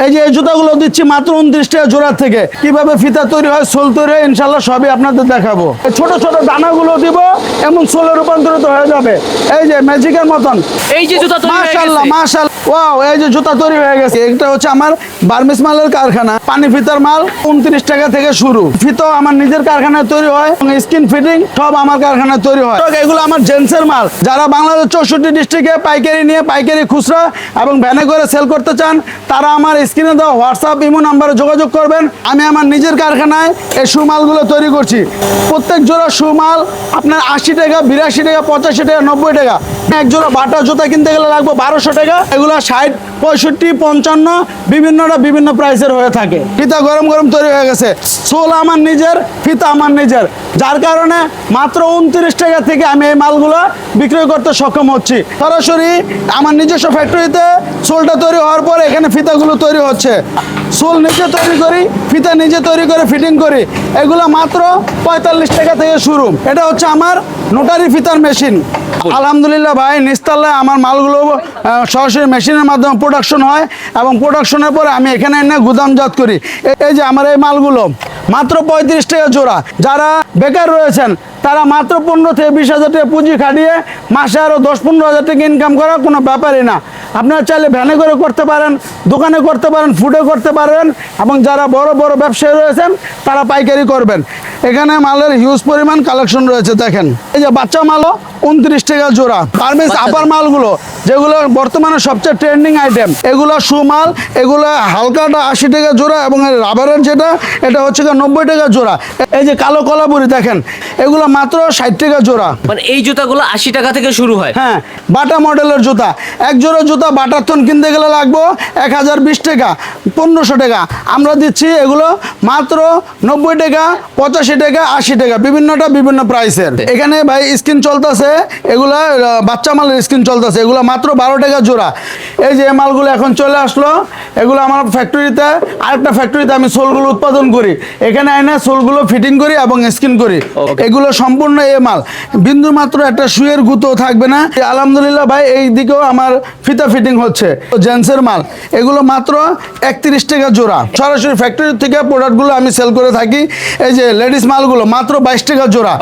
এই যে এই জুতাগুলো দিচ্ছি মাত্র 29 টাকা জোড়া থেকে। কিভাবে ফিতা তৈরি হয়, সোল তৈরি হয়, ইনশাল্লাহ সবই আপনাদের দেখাবো। এই ছোট ছোট দানাগুলো দিব, এমন সোলে রূপান্তরিত হয়ে যাবে। এই যে ম্যাজিকের মতন এই যে জুতা তৈরি হয়ে মাশাআল্লাহ গেছে। মাশাআল্লাহ, ওয়াও, এই যে জুতা তৈরি হয়ে গেছে। এটা হচ্ছে আমার বার্মিস মালের কারখানা। পানি ফিতার মাল 29 টাকা থেকে শুরু। ফিতাও আমার নিজের কারখানায় তৈরি হয়, স্কিন ফিটিং সব আমার কারখানায় তৈরি হয়। এগুলো আমার জেন্টসের মাল। যারা বাংলাদেশ 64 ডিস্ট্রিক্টে পাইকারি নিয়ে পাইকারি খুচরা এবং ভ্যানে করে সেল করতে চান, তারা আমার স্ক্রিনে দেওয়া হোয়াটসঅ্যাপ ইমো নাম্বারে যোগাযোগ করবেন। আমি আমার নিজের কারখানায় এই শু মালগুলো তৈরি করছি। প্রত্যেক জোড়া শু মাল আপনার 80 টাকা, 82 টাকা, 85 টাকা, 90 টাকা। এক জোড়া বাটা জুতা কিনতে গেলে লাগবে 1200 টাকা। এগুলো 60, 65, 55 বিভিন্ন প্রাইসের হয়ে থাকে। ফিতা গরম গরম তৈরি হয়ে গেছে। সোল আমার নিজের, ফিতা আমার নিজের, যার কারণে মাত্র 29 টাকা থেকে আমি এই মালগুলো বিক্রয় করতে সক্ষম হচ্ছি। সরাসরি আমার নিজস্ব ফ্যাক্টরিতে সোলটা তৈরি হওয়ার পর এখানে ফিতাগুলো তৈরি হচ্ছে। সোল নিজে তৈরি করি, ফিতা নিজে তৈরি করে ফিটিং করি। এগুলো মাত্র 45 টাকা থেকে শুরু। এটা হচ্ছে আমার নোটারি ফিতার মেশিন। আলহামদুলিল্লাহ ভাই, নিস্তাল্লায় আমার মালগুলো সরাসরি মেশিনের মাধ্যমে প্রোডাকশন হয় এবং প্রোডাকশনের পরে আমি এখানে এনে গুদামজাত করি। এই যে আমার এই মালগুলো মাত্র 35 টাকা জোড়া। যারা বেকার রয়েছেন তারা মাত্র 15 থেকে 20 হাজার টাকা পুঁজি খাটিয়ে মাসে আরও 10-15 হাজার টাকা ইনকাম করা কোনো ব্যাপারই না। আপনারা চাইলে ভ্যানে করে করতে পারেন, দোকানে করতে পারেন, ফুডে করতে পারেন, এবং যারা বড় বড় ব্যবসায়ী রয়েছেন তারা পাইকারি করবেন। এখানে মালের হিউজ পরিমাণ কালেকশন রয়েছে। দেখেন এই যে বাচ্চা মালও 29 টাকা জোড়া। গার্মেন্টস আপার মালগুলো যেগুলো বর্তমানে সবচেয়ে ট্রেন্ডিং আইটেম, এগুলো শু মাল। এগুলো হালকাটা 80 টাকা জোড়া এবং রাবারের যেটা এটা হচ্ছে 90 টাকা জোড়া। এই যে কালো কলাপুরি দেখেন, এগুলো মাত্র 60 টাকা জোড়া। মানে এই জুতাগুলো 80 টাকা থেকে শুরু হয়। হ্যাঁ, বাটা মডেলের জুতা। এক জোড়া জুতা বাটার থন কিনতে গেলে লাগবে 1020 টাকা, 1500 টাকা। আমরা দিচ্ছি এগুলো মাত্র 90 টাকা, 85 টাকা, 80 টাকা, বিভিন্নটা বিভিন্ন প্রাইসের। এখানে ভাই স্কিন চলতেছে, এগুলা বাচ্চা মালের স্কিন চলতেছে, এগুলো মাত্র 12 টাকা জোড়া। এই যে মালগুলো এখন চলে আসলো, এগুলো আমার ফ্যাক্টরিতে, আরেকটা ফ্যাক্টরিতে আমি সোলগুলো উৎপাদন করি। এখানে এনে সোলগুলো ফিটিং করি এবং স্কিন করি। এগুলো সম্পূর্ণ এ মাল, বিন্দু মাত্র একটা শুয়ের গুঁতো থাকবে না। আলহামদুলিল্লাহ ভাই, এই দিকেও আমার ফিতা ফিটিং হচ্ছে। জেন্টসের মাল এগুলো মাত্র 31 টাকা জোড়া। সরাসরি ফ্যাক্টরি থেকে প্রোডাক্টগুলো আমি সেল করে থাকি। এই যে লেডিস মালগুলো মাত্র 22 টাকা জোড়া।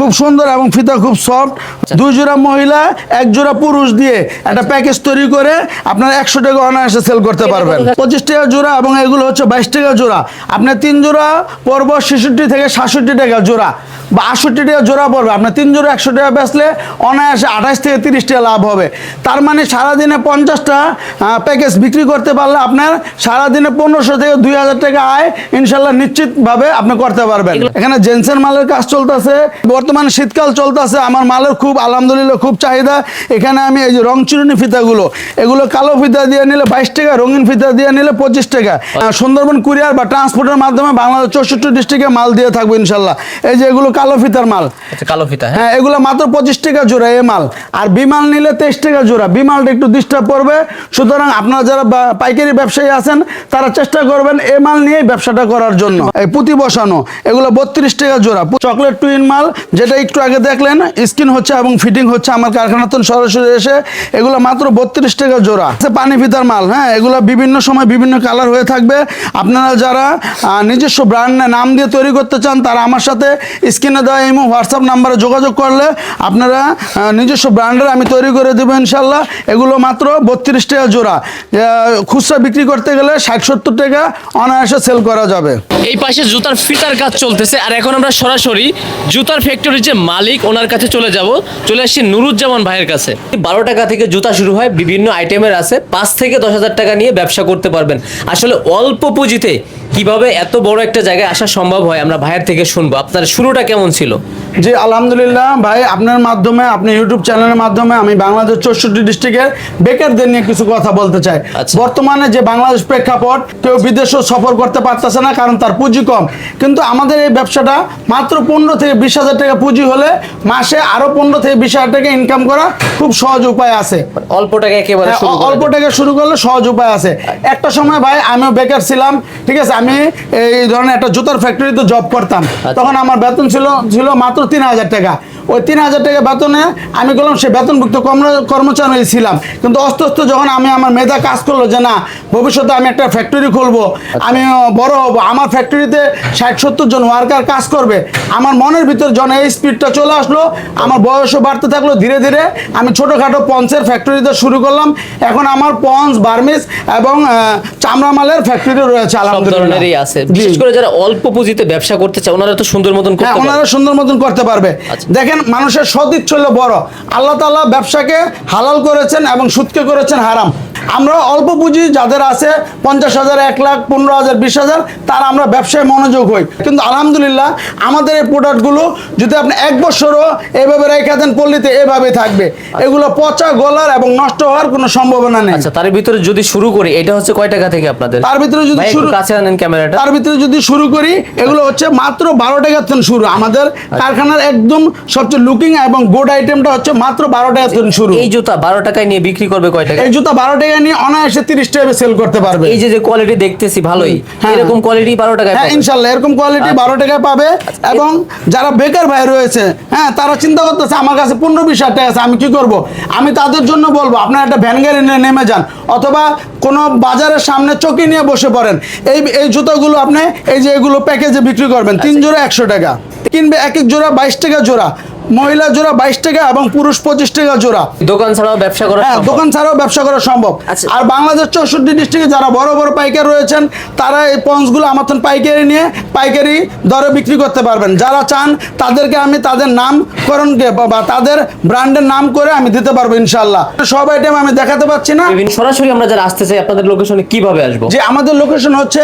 খুব সুন্দর এবং ফিতা খুব সফট। 2 জোড়া মহিলা, 1 জোড়া পুরুষ দিয়ে একটা প্যাকেজ তৈরি করে আপনার 100 টাকা অনায়াসে সেল করতে পারবেন। 25 টাকা জোড়া এবং এগুলো হচ্ছে 22 টাকা জোড়া। আপনার 3 জোড়া পড়বো 66 থেকে 67 টাকা জোড়া বা 68 টাকা জোড়া পড়বে। আপনার 3 জোড়া 100 টাকা বেচলে অনায়াসে 28 থেকে 30 টাকা লাভ হবে। তার মানে সারাদিনে 50টা প্যাকেজ বিক্রি করতে পারলে আপনার সারাদিনে 1500 থেকে 2000 টাকা আয় ইনশাল্লাহ নিশ্চিতভাবে আপনি করতে পারবেন। এখানে জেন্টসের মালের কাজ চলতেছে, বর্তমানে শীতকাল চলতেছে। আমার মালের খুব আলহামদুলিল্লাহ খুব চাহিদা। এখানে আমি এই যে রং চুরুনি ফিতাগুলো, এগুলো কালো ফিতা দিয়ে নিলে 22 টাকা, রঙিন ফিতা দিয়ে নিলে 25 টাকা। সুন্দরবন কুরিয়ার বা ট্রান্সপোর্টের মাধ্যমে বাংলাদেশ 64 ডিস্ট্রিক্টে মাল দিয়ে থাকবো ইনশাল্লাহ। এই যে এগুলো কালো ফিতার মাল। আচ্ছা, কালো ফিতা। হ্যাঁ, এগুলো মাত্র 25 টাকা জোড়া এ মাল। আর বিমাল নিলে 23 টাকা জোড়া। বিমালটা একটু ডিস্টার্ব পড়বে, সুতরাং আপনারা যারা পাইকারি ব্যবসায়ী আছেন তারা চেষ্টা করবেন এ মাল নিয়ে ব্যবসাটা করার জন্য। এই পুঁতি বসানো এগুলো 32 টাকা জোড়া। চকলেট টুইন মাল, যেটা একটু আগে দেখলেন স্কিন হচ্ছে এবং ফিটিং হচ্ছে আমার কারখানাতে সরাসরি এসে, এগুলো মাত্র 32 টাকা জোড়া। পানি ফিতার মাল, হ্যাঁ, এগুলো বিভিন্ন সময় বিভিন্ন কালার হয়ে থাকবে। আপনারা যারা নিজস্ব ব্র্যান্ড নাম দিয়ে তৈরি করতে চান তারা আমার সাথে স্ক্রিনে দেওয়া ইমো হোয়াটসঅ্যাপ নাম্বারে যোগাযোগ করলে আপনারা নিজস্ব ব্র্যান্ডের আমি তৈরি করে দেবো ইনশাল্লাহ। এগুলো মাত্র 32 টাকা জোড়া। খুচরা বিক্রি করতে গেলে 60-70 টাকা অনায়াসে সেল করা যাবে। এই পাশে জুতার ফিতার কাজ চলতেছে, আর এখন আমরা সরাসরি জুতার ফ্যাক্টরির যে মালিক ওনার কাছে চলে আসছি নুরুজ্জামান ভাইয়ের কাছে। 12 টাকা থেকে জুতা শুরু হয়, বিভিন্ন আইটেমের আছে। 5 থেকে 10 হাজার টাকা নিয়ে ব্যবসা করতে পারবেন। আসলে অল্প পুঁজিতে কিভাবে এত বড় একটা জায়গায় আসা সম্ভব হয় আমরা ভাইয়ের থেকে শুনবো। আপনার শুরুটা কেমন ছিল? জি আলহামদুলিল্লাহ ভাই, আপনার মাধ্যমে, আপনি ইউটিউব চ্যানেলের মাধ্যমে আমি বাংলাদেশ 64 ডিস্ট্রিক্টের বেকারদের নিয়ে কিছু কথা বলতে চাই। বর্তমানে যে বাংলাদেশ প্রেক্ষাপট, কেউ বিদেশও সফর করতে পারতেছে না কারণ তার পুঁজি কম। কিন্তু আমাদের এই ব্যবসাটা মাত্র 15 থেকে 20 হাজার টাকা পুঁজি হলে মাসে আরো 15 থেকে 20 হাজার টাকা ইনকাম করা খুব সহজ উপায় আছে। অল্প টাকা একেবারে অল্প টাকা শুরু করলে সহজ উপায় আছে। একটা সময় ভাই আমিও বেকার ছিলাম, ঠিক আছে। আমি এই ধরনের একটা জুতার ফ্যাক্টরিতে জব করতাম। তখন আমার বেতন ছিল মাত্র 3000 টাকা। ওই 3,000 টাকা বেতনে আমি করলাম সে বেতনভুক্ত কর্মচারী ছিলাম, কিন্তু আস্তে আস্তে যখন আমি আমার মেধা কাজ করলো যে না ভবিষ্যতে আমি একটা ফ্যাক্টরি খুলবো, আমি বড় হব, আমার ফ্যাক্টরিতে 60-70 জন ওয়ার্কার কাজ করবে, আমার মনের ভিতর যখন এই স্পিডটা চলে আসলো, আমার বয়সও বাড়তে থাকলো, ধীরে ধীরে আমি ছোটোখাটো পঞ্চের ফ্যাক্টরিতে শুরু করলাম। এখন আমার পঞ্চ, বার্মিস এবং চামড়া মালের ফ্যাক্টরি রয়েছে সব আলহামদুলিল্লাহ। ধরনেরই আছে, বিশেষ করে যারা অল্প পুঁজিতে ব্যবসা করতে চায় ওনারা তো সুন্দর মতন করতে হ্যাঁ, পারে। ওনারা সুন্দর মতন করতে পারবে। আচ্ছা। দেখেন মানুষের সৎ ইচ্ছা হলো বড়, আল্লাহ তাআলা ব্যবসাকে হালাল করেছেন এবং সুদকে করেছেন হারাম। আমরা অল্প পুঁজি যাদের আছে 50,000, 1 লাখ, 15,000, 20,000, তারা আমরা ব্যবসায় মনোযোগ হই। কিন্তু আলহামদুলিল্লাহ আমাদের এই প্রোডাক্টগুলো যদি আপনি 1 বছরও এভাবে রেখে দেন পল্লীতে এভাবে থাকবে, এগুলো পচা গলার এবং নষ্ট হওয়ার কোনো সম্ভাবনা নেই। আচ্ছা, তার ভিতরে যদি শুরু করি, এটা হচ্ছে কয় টাকা থেকে আপনাদের? তার ভিতরে যদি ভাই, একটু শুরু কাছে আনেন ক্যামেরাটা। তার ভিতরে যদি শুরু করি, এগুলো হচ্ছে মাত্র 12 টাকা থেকে শুরু। আমাদের কারখানার একদম সবচেয়ে লুকিং এবং গুড আইটেমটা হচ্ছে মাত্র 12 টাকা থেকে শুরু। এই জুতা 12 টাকায় নিয়ে বিক্রি করবে কয় টাকা? এই জুতা 12 টাকা নিয়ে অনায়াসে 30 টাকা সেল করতে পারবে। এই যে কোয়ালিটি দেখতেছি ভালোই, হ্যাঁ। এরকম কোয়ালিটি 12 টাকায় হ্যাঁ পাবে। ইনশাল্লাহ এরকম কোয়ালিটি 12 টাকায় পাবে। এবং যারা বেকার ভাই রয়েছে, হ্যাঁ তারা চিন্তা করতেছে আমার কাছে 15-20 টাকা আছে, আমি কি করব, আমি তাদের জন্য বলবো আপনারা একটা ভ্যান গাড়ি নিয়ে নেমে যান, অথবা কোনো বাজারের সামনে চকি নিয়ে বসে পড়েন। এই জুতাগুলো আপনি এই যে এগুলো প্যাকেজে বিক্রি করবেন 3 জোড়া 100 টাকা কিনবে, এক এক জোড়া 22 টাকা জোড়া, মহিলা জোড়া 22 টাকা এবং পুরুষ 25 টাকা জোড়া। দোকান ছাড়াও ব্যবসা করা হ্যাঁ, সম্ভব। দোকান ছাড়াও ব্যবসা করা সম্ভব। আচ্ছা। আর বাংলাদেশ 64 ডিস্ট্রিক্টে যারা বড় বড় পাইকার রয়েছেন, তারা এই পঞ্চগুলো আমার থেকে পাইকারি নিয়ে পাইকারি দরে বিক্রি করতে পারবেন। যারা চান তাদেরকে আমি তাদের নামকরণকে বা তাদের ব্র্যান্ডের নাম করে আমি দিতে পারবো ইনশাল্লাহ। সব আইটেম আমি দেখাতে পাচ্ছি না। বিভিন্ন সরাসরি আমরা যারা আসতে চাই আপনাদের লোকেশনে কিভাবে আসবো? যে আমাদের লোকেশন হচ্ছে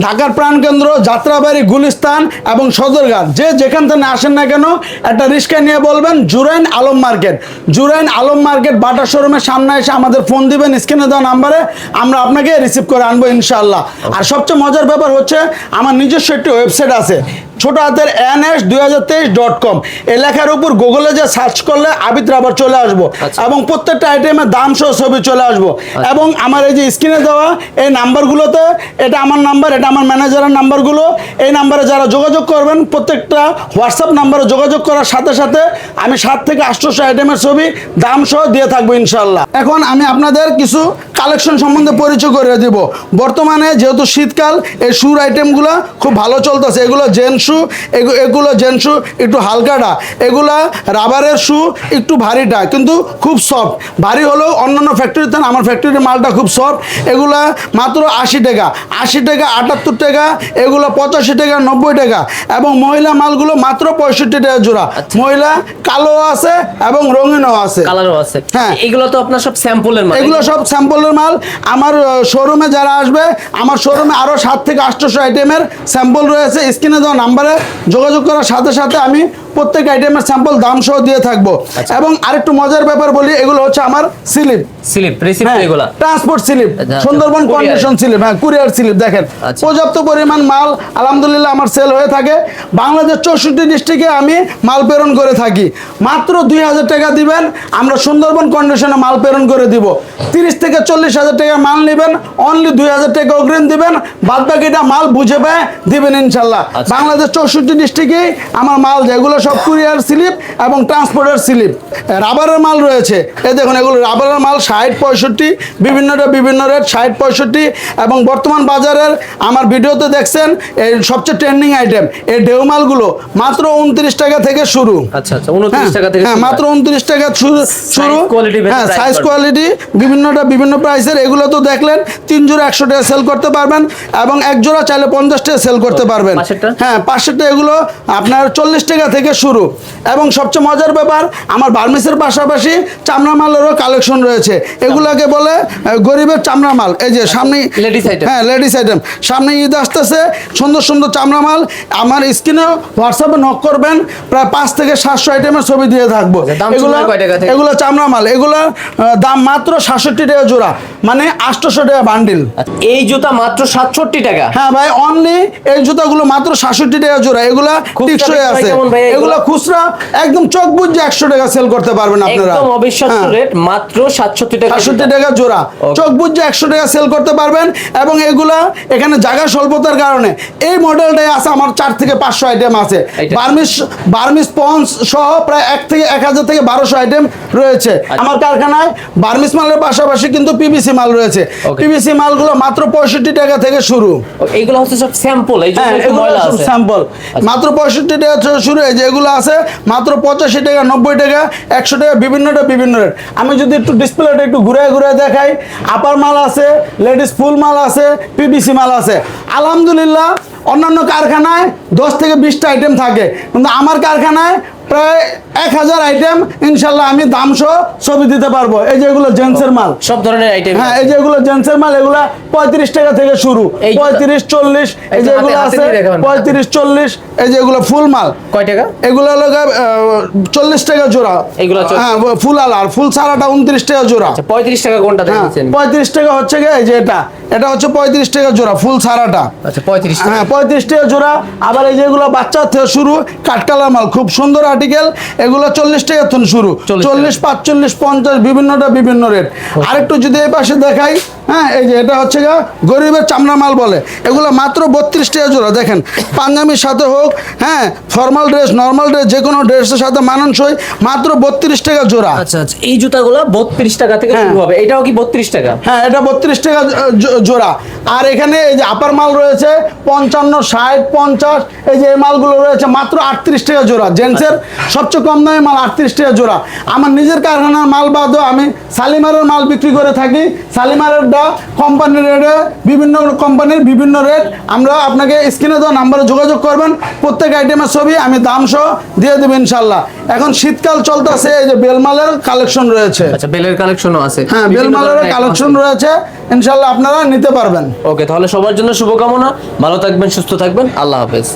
ঢাকার প্রাণকেন্দ্র, যাত্রাবাড়ি, গুলিস্তান এবং সদরঘাট। যে যেখান থেকে আসেন না কেন একটা রিক্সা নিয়ে বলবেন জুরাইন আলম মার্কেট, জুরাইন আলম মার্কেট বাটা শোরুমের সামনে এসে আমাদের ফোন দিবেন স্ক্রিনে দেওয়া নাম্বারে, আমরা আপনাকে রিসিভ করে আনবো ইনশাআল্লাহ। আর সবচেয়ে মজার ব্যাপার হচ্ছে আমার নিজস্ব একটি ওয়েবসাইট আছে, ছোট হাতের ns2023.com। এই লেখার উপর গুগলে যে সার্চ করলে আবিদ রাবার চলে আসবো, এবং প্রত্যেকটা আইটেমের দাম সহ ছবি চলে আসবো। এবং আমার এই যে স্ক্রিনে দেওয়া এই নাম্বারগুলোতে, এটা আমার নাম্বার, এটা আমার ম্যানেজারের নাম্বারগুলো, এই নাম্বারে যারা যোগাযোগ করবেন প্রত্যেকটা হোয়াটসঅ্যাপ নাম্বারে যোগাযোগ করার সাথে সাথে আমি 7 থেকে 800 আইটেমের ছবি দাম সহ দিয়ে থাকবো ইনশাল্লাহ। এখন আমি আপনাদের কিছু কালেকশন সম্বন্ধে পরিচয় করে দিব। বর্তমানে যেহেতু শীতকাল, এই শুর আইটেমগুলো খুব ভালো চলতেছে। এগুলো জেন্টস শু, এগুলো জেন্টস শু একটু হালকাটা, এগুলা রাবারের শু একটু ভারীটা, কিন্তু খুব সফট। ভারী হলেও অন্যান্য ফ্যাক্টরিতে আমার ফ্যাক্টরির মালটা খুব সফট। এগুলা মাত্র 80 টাকা, 80 টাকা, 78 টাকা, এগুলো 85 টাকা, 90 টাকা। এবং মহিলা মালগুলো মাত্র 65 টাকা জোড়া। মহিলা কালো আছে এবং রঙিনও আছে, কালারও আছে। হ্যাঁ। এগুলো তো আপনার সব স্যাম্পলের মাল। এগুলো সব স্যাম্পলের মাল। আমার শোরুমে যারা আসবে, আমার শোরুমে আরো 7 থেকে 800 আইটেমের স্যাম্পল রয়েছে। স্ক্রিনে দেওয়া নাম্বারে যোগাযোগ করার সাথে সাথে আমি প্রত্যেক আইটেমের স্যাম্পল দাম সহ দিয়ে থাকবো। এবং আরেকটু মজার ব্যাপার বলি, এগুলো হচ্ছে আমার স্লিপ রিসিপ্ট এগুলা ট্রান্সপোর্ট স্লিপ, আচ্ছা, সুন্দরবন courier। কন্ডিশন স্লিপ, হ্যাঁ কুরিয়ার স্লিপ। দেখেন আচ্ছা। পর্যাপ্ত পরিমাণ মাল আলহামদুলিল্লাহ আমার সেল হয়ে থাকে। বাংলাদেশ 64 ডিস্ট্রিক্টে আমি মাল প্রেরণ করে থাকি। মাত্র 2,000 টাকা দিবেন, আমরা সুন্দরবন কন্ডিশনে মাল প্রেরণ করে দিব। 30 থেকে 40,000 টাকা মাল নেবেন, অনলি 2,000 টাকা অগ্রিম দিবেন, বাদ বাকিটা মাল বুঝে পেয়ে দিবেন ইনশাল্লাহ। আচ্ছা। বাংলাদেশ 64 ডিস্ট্রিক্টে আমার মাল যেগুলো সব কুরিয়ার স্লিপ এবং ট্রান্সপোর্টের স্লিপ। রাবারের মাল রয়েছে, এই দেখুন এগুলো রাবারের মাল 60-65, বিভিন্নটা বিভিন্ন রেট 60-65। এবং বর্তমান বাজারের আমার ভিডিওতে দেখছেন এই সবচেয়ে ট্রেন্ডিং আইটেম এই ঢেউ মালগুলো মাত্র 29 টাকা থেকে শুরু। আচ্ছা 29 টাকা থেকে হ্যাঁ, শুরু। মাত্র 29 টাকা শুরু। quality ভেদে হ্যাঁ, price সাইজ বাড়বে। কোয়ালিটি বিভিন্নটা বিভিন্ন প্রাইসের। এগুলো তো দেখলেন 3 জোড়া 100 টাকা সেল করতে পারবেন, এবং এক জোড়া চাইলে 50 টাকা সেল করতে পারবেন। পাশেরটা? হ্যাঁ, 500 এগুলো আপনার 40 টাকা থেকে শুরু। এবং সবচেয়ে মজার ব্যাপার, আমার বার্মিসের পাশাপাশি চামড়া মালেরও কালেকশন রয়েছে। এগুলোকে বলে গরিবের চামড়া মাল। এই যে সামনে লেডিস আইটেম। হ্যাঁ, লেডিস আইটেম। সামনে ঈদ আসতেছে, সুন্দর সুন্দর চামড়া মাল। আমার স্ক্রিনে হোয়াটসঅ্যাপে নক করবেন, প্রায় 5 থেকে 700 আইটেমের ছবি দিয়ে থাকবো। দাম শুরু হয় কয় টাকা থেকে? এগুলো চামড়া মাল, এগুলোর দাম মাত্র 67 টাকা জোড়া, মানে 800 টাকা বান্ডিল। এই জুতা মাত্র 67 টাকা। হ্যাঁ ভাই, অনলি এই জুতাগুলো মাত্র 67 টাকা জোড়া। এগুলা খুব টিকসই চাপে আছে, কেমন ভাই এগুলো? এগুলো খুচরা একদম চোখ বুঝে 100 টাকা সেল করতে পারবেন আপনারা। একদম অবিশ্বাস্য হ্যাঁ। রেট, মাত্র 67 টাকা। 67 টাকা জোড়া, চোখ বুঝে 100 টাকা সেল করতে পারবেন। এবং এগুলা এখানে জায়গা স্বল্পতার কারণে এই মডেলটাই আছে আমার 4 থেকে 500 আইটেম আছে। এইটা। বার্মিস পন্স সহ প্রায় 1000 থেকে 1200 আইটেম রয়েছে আমার কারখানায়। বার্মিস মালের পাশাপাশি কিন্তু পিভিসি মাল রয়েছে। Okay. পিভিসি মালগুলো মাত্র 65 টাকা থেকে শুরু। এইগুলো হচ্ছে সব স্যাম্পল, এই জন্য হ্যাঁ, একটু এগুলো ময়লা সব আছে। স্যাম্পল। মাত্র 65 টাকা থেকে শুরু। এই যে এগুলো আছে মাত্র 85 টাকা, 90 টাকা, 100 টাকা, বিভিন্ন রেট। আমি যদি একটু ডিসপ্লেটা একটু ঘুরে ঘুরে দেখাই, আপার মাল আছে, লেডিস ফুল মাল আছে, পিভিসি মাল আছে। আলহামদুলিল্লাহ অন্যান্য কারখানায় 10 থেকে 20টা আইটেম থাকে, কিন্তু আমার কারখানায় প্রায় 1000 আইটেম ইনশাল্লাহ আমি দাম সহ ছবি দিতে পারবো। এই যে এগুলো জেন্টসের মাল, সব ধরনের আইটেম। হ্যাঁ এই যে এগুলো জেন্টসের মাল, এগুলো 35 টাকা থেকে শুরু, এই 35-40। এই যে এগুলো হাতে আছে নিয়ে দেখাবেন। 35-40। এই যে এগুলো ফুল মাল, কয় টাকা? এগুলো হলো 40 টাকা জোড়া। এগুলো হ্যাঁ ফুল আলার, ফুল ছাড়াটা 29 টাকা জোড়া। আচ্ছা, 35 টাকা কোনটা হ্যাঁ দিচ্ছেন? 35 টাকা হচ্ছে গিয়ে এই যে এটা হচ্ছে 35 টাকা জোড়া ফুল ছাড়াটা। আচ্ছা, 35 টাকা। হ্যাঁ 35 টাকা জোড়া। আবার এই যেগুলো বাচ্চার থেকে শুরু কাঠকালার মাল, খুব সুন্দর আর্টিকেল, এগুলো 40 টাকা থেকে শুরু, 40, 45, 50 বিভিন্ন রেট। আরেকটু যদি এই পাশে দেখাই, হ্যাঁ এই যে এটা হচ্ছে গা গরিবের চামড়া মাল বলে, এগুলো মাত্র 32 টাকা জোড়া। দেখেন পাঞ্জাবির সাথে হোক, হ্যাঁ ফর্মাল ড্রেস, নর্মাল ড্রেস, যে কোনো ড্রেসের সাথে মানানসই, মাত্র 32 টাকা জোড়া। আচ্ছা, এই জুতাগুলো 32 টাকা থেকে হ্যাঁ। শুরু হবে। এটাও কি 32 টাকা? হ্যাঁ এটা 32 টাকা জোড়া। আর এখানে এই যে আপার মাল রয়েছে 55, 60, 50। এই যে এই মালগুলো রয়েছে মাত্র 38 টাকা জোড়া। জেন্টসের সবচেয়ে কম দামে মাল 38 টাকা জোড়া। আমার নিজের কারখানার মাল বাদও আমি শালিমারের মাল বিক্রি করে থাকি। শালিমারেরটা কোম্পানির রেটে, বিভিন্ন কোম্পানির বিভিন্ন রেট। আমরা আপনাকে স্ক্রিনে দেওয়া নাম্বারে যোগাযোগ করবেন, প্রত্যেক আইটেমের ছবি আমি দাম সহ দিয়ে দেবো ইনশাল্লাহ। এখন শীতকাল চলতেছে, এই যে বেলমালের কালেকশন রয়েছে। আচ্ছা, বেলের কালেকশনও আছে। হ্যাঁ বেলমালের কালেকশন রয়েছে, ইনশাল্লাহ আপনারা নিতে পারবেন। ওকে, তাহলে সবার জন্য শুভকামনা, ভালো থাকবেন, সুস্থ থাকবেন, আল্লাহ হাফেজ।